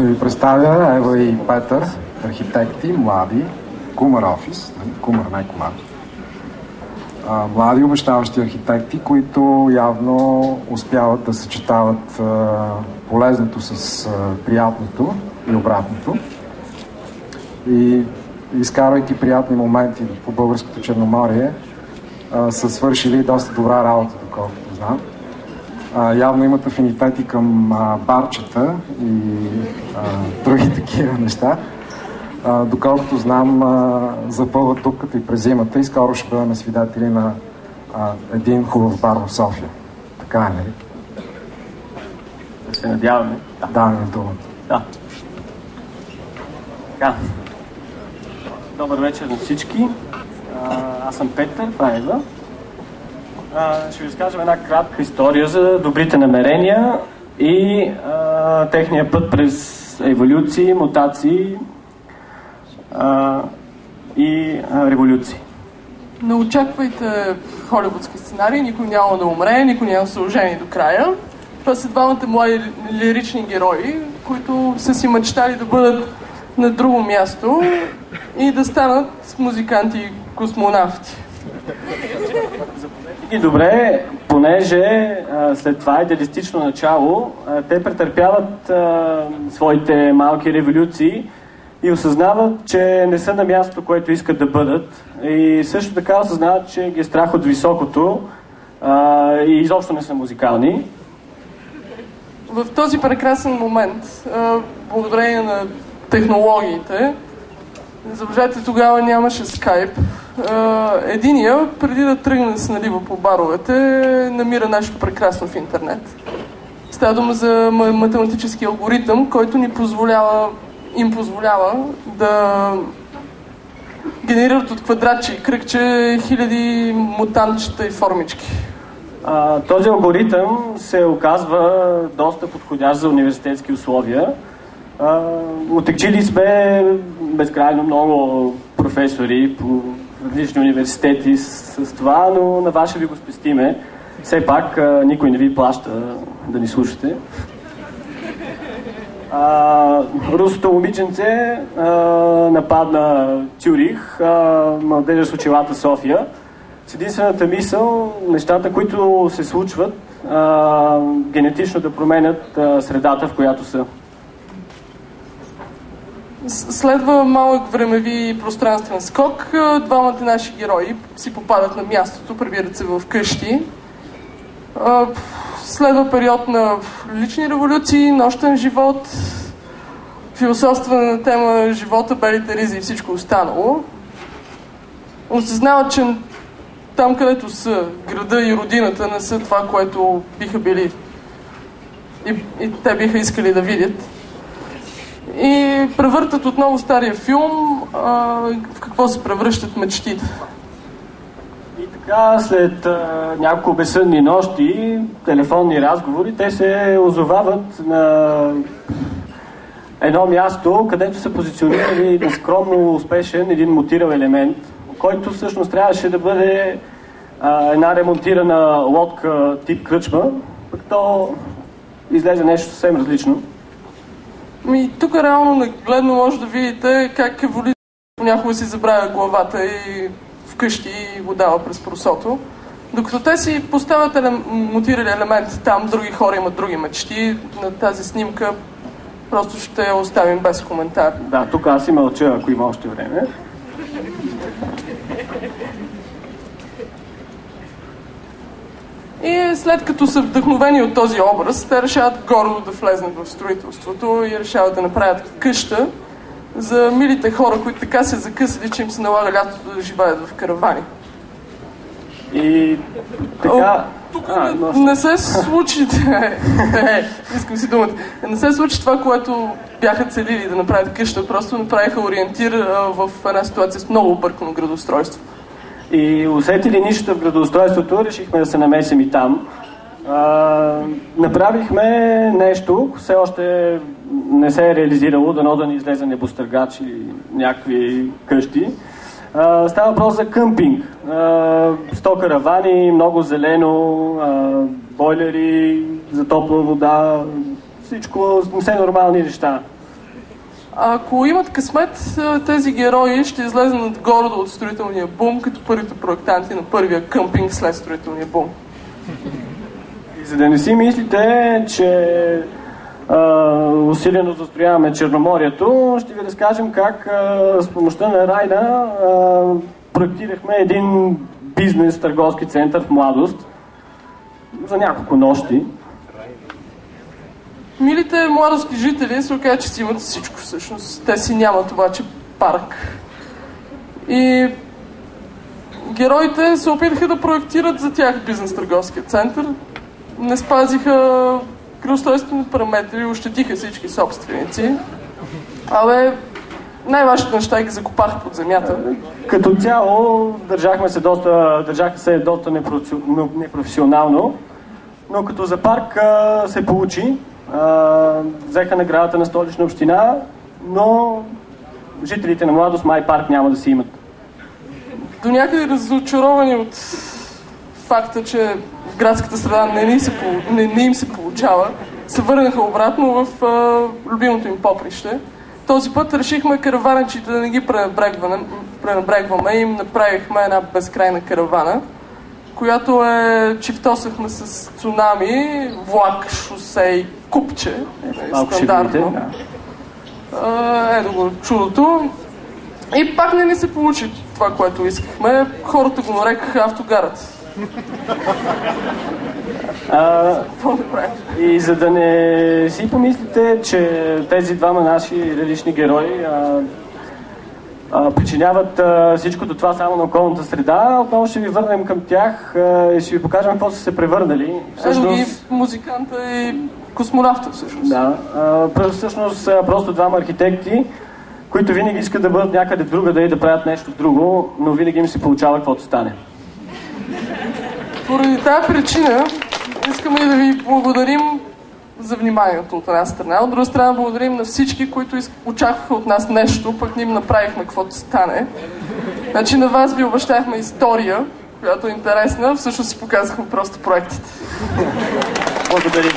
Да ви представя Ева и Петър, архитекти, млади, Кумар офис, Кумар, не Комар. Млади обещаващи архитекти, които явно успяват да съчетават полезното с приятното и обратното. И изкарвайки приятни моменти по българското Черноморие, са свършили доста добра работа, доколкото знам. Явно имат афинитети към барчета и други такива неща. Доколкото знам, запълват дупката и през зимата и скоро ще бъдем свидетели на един хубав бар в София. Така е, нали? Да се надяваме. Да, не думата. Да. Така. Добър вечер на всички. Аз съм Петър, това е Ева. Ще ви разкажем една кратка история за добрите намерения и техния път през еволюции, мутации и революции. Не очаквайте холивудски сценарии, никой няма да умре, никой няма да се ожени до края. Това са двамата млади лирични герои, които са си мечтали да бъдат на друго място и да станат музиканти-космонавти. И добре, понеже след това идеалистично начало те претърпяват своите малки революции и осъзнават, че не са на мястото, което искат да бъдат. И също така осъзнават, че ги е страх от високото и изобщо не са музикални. В този прекрасен момент, благодарение на технологиите, забележете, тогава нямаше скайп. Единия, преди да тръгне да се налива по баровете, намира нещо прекрасно в интернет. Става дума за математически алгоритъм, който им позволява да генерират от квадратче и кръгче хиляди мутантчета и формички. Този алгоритъм се оказва доста подходящ за университетски условия. Отекчили сме безкрайно много професори по различни университети с това, но на вас ще ви го спестиме. Все пак никой не ви плаща да ни слушате. Русото момиченце нападна Цюрих, младежа с очилата София. С единствената мисъл, нещата, които се случват, генетично да променят средата, в която са. Следва малък времеви и пространствен скок. Двамата наши герои си попадат на мястото, прибират се в къщи. Следва период на лични революции, нощен живот, философствена тема живота, белите ризи и всичко останало. Осъзнават, че там, където са, града и родината не са това, което биха били и те биха искали да видят. И превъртат отново стария филм, в какво се превръщат мечтите. И така, след няколко безсънни нощи, телефонни разговори, те се озовават на едно място, където са позиционирали на скромно успешен един мутирал елемент, който всъщност трябваше да бъде една ремонтирана лодка тип кръчма, пък то излезе нещо съвсем различно. И тук реално нагледно може да видите как еволюцията понякога си забравя главата и вкъщи и го дава през просото. Докато те си поставят мутирали елемент там, други хора имат други мечти. На тази снимка просто ще я оставим без коментар. Да, тук аз си мълча, ако има още време. И след като са вдъхновени от този образ, те решават гордо да влезнат в строителството и решават да направят къща за милите хора, които така се закъсали, че им се налага лятото да живеят в каравани. И така... Тук не се случи... искам си думата. Не се случи това, което бяха целили да направят къща, просто направиха ориентир в една ситуация с много объркано градоустройство. И усетили нищо в градоустройството, решихме да се намесим и там. Направихме нещо, все още не се е реализирало, дано да ни излезе небостъргач или някакви къщи. Става въпрос за къмпинг. 100 каравани, много зелено, бойлери за топла вода, всичко, все нормални неща. Ако имат късмет, тези герои ще излезнат гордо от строителния бум, като първите проектанти на първия къмпинг след строителния бум. И за да не си мислите, че усилено застрояваме Черноморието, ще ви разкажем как с помощта на Райна проектирахме един бизнес търговски център в Младост за няколко нощи. Милите младостки жители се оказа, че си имат всичко всъщност. Те си нямат обаче парк. И героите се опитаха да проектират за тях бизнес-търговския център. Не спазиха градоустройствените параметри, ощетиха всички собственици. Але най-важните неща ги закопаха под земята. Като цяло държаха се доста непрофесионално, но като за парк се получи. Взеха наградата на Столична община, но жителите на Младост май парк няма да си имат. До някъде разочаровани от факта, че в градската среда не им се получава, се върнаха обратно в любимото им поприще. Този път решихме караванчите да не ги пренебрегваме и им направихме една безкрайна каравана, която чифтосахме с цунами, влак, шосе и купче. Стандартно. Ето го чудото. И пак не ни се получи това, което искахме. Хората го нарекаха автогарът. И за да не си помислите, че тези двама наши различни герои причиняват всичкото това само на околната среда, отново ще ви върнем към тях и ще ви покажем какво са се превърнали. И музиканта и космонавта всъщност. Да, всъщност просто двама архитекти, които винаги искат да бъдат някъде другаде и да правят нещо друго, но винаги им се получава каквото стане. Поради тази причина искаме да ви благодарим за вниманието от една страна. От друга страна благодарим на всички, които очакваха от нас нещо, пък ние направихме каквото стане. Значи на вас ви обещахме история, която е интересна, всъщност си показахме просто проектите. Благодарим.